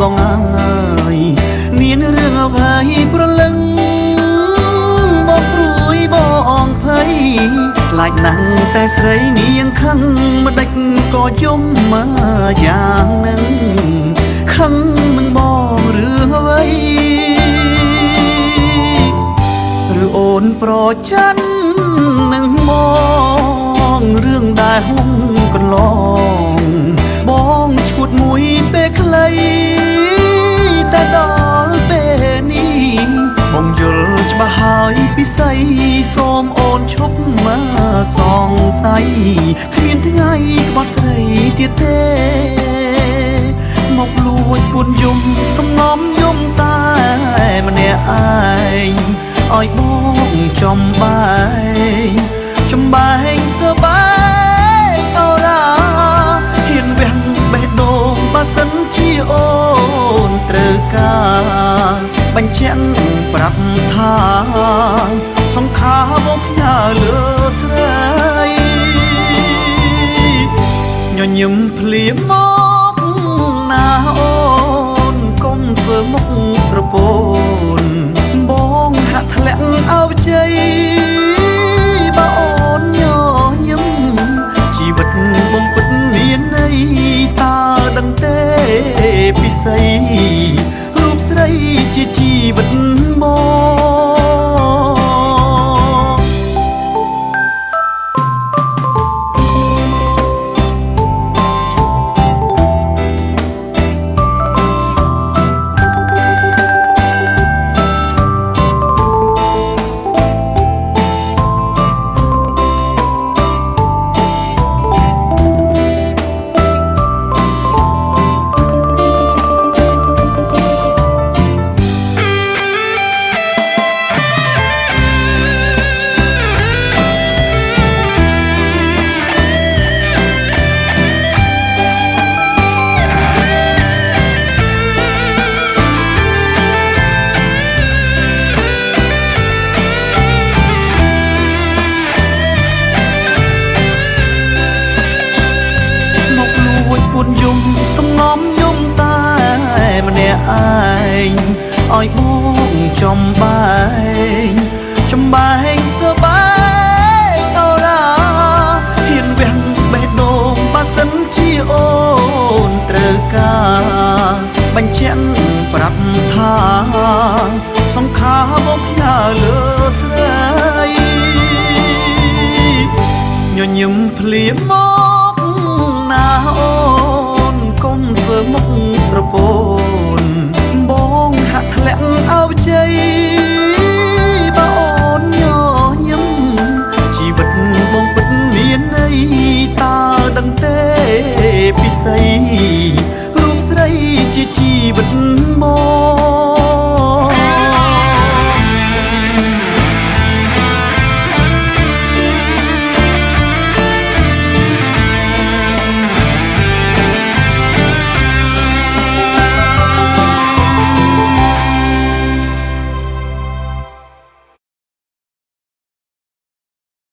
បងអើយមានរឿងអ្វីប្រលឹងបងព្រួយបងភ័យខ្លាចណាស់តែស្រីនាងខឹងម្ដេចក៏យំមកយ៉ាងនឹងខឹងនឹងបងរឿងអ្វីឬអូនប្រច័ណ្ឌនឹងបងរឿងដែលហុំកន្លងបងឈួតមួយពេលខ្លីតែដល់ពេលនេះបងយល់ច្បាស់ហើយពិសីសូមអូនឈប់មកសង្ស័យគ្មានថ្ងៃក្បត់ស្រីទៀតទេមកលួចពួនយំសំងំយំតែម្នាក់ឯងឲ្យបងចំបែងស្ទើបែងអូរ៉ាហ៊ានវាំងបេះដូងបើសិនជាអូនត្រូវការបញ្ជាក់ប្រាប់ថាសង្ខារបងផ្ញើលើស្រីញញឹមភ្លាមមកណាអូនកុំធ្វើមុខស្រពោនបងហាក់ធ្លាក់អោបជ័យបើអូនញញឹមជីវិតបងពិតមានន័យតើដឹងទេពិសីរូបស្រីជាជីវិតយំសំងំយំតែម្នាក់ឯងឲ្យបងចំបែងស្ទើបែងអូរ៉ាហ៊ានវាំងបេះដូងបើសិនជាអូនត្រូវការបញ្ជាក់ប្រាប់ថាសង្ខារបងផ្ញើលើស្រីញញឹមភ្លាម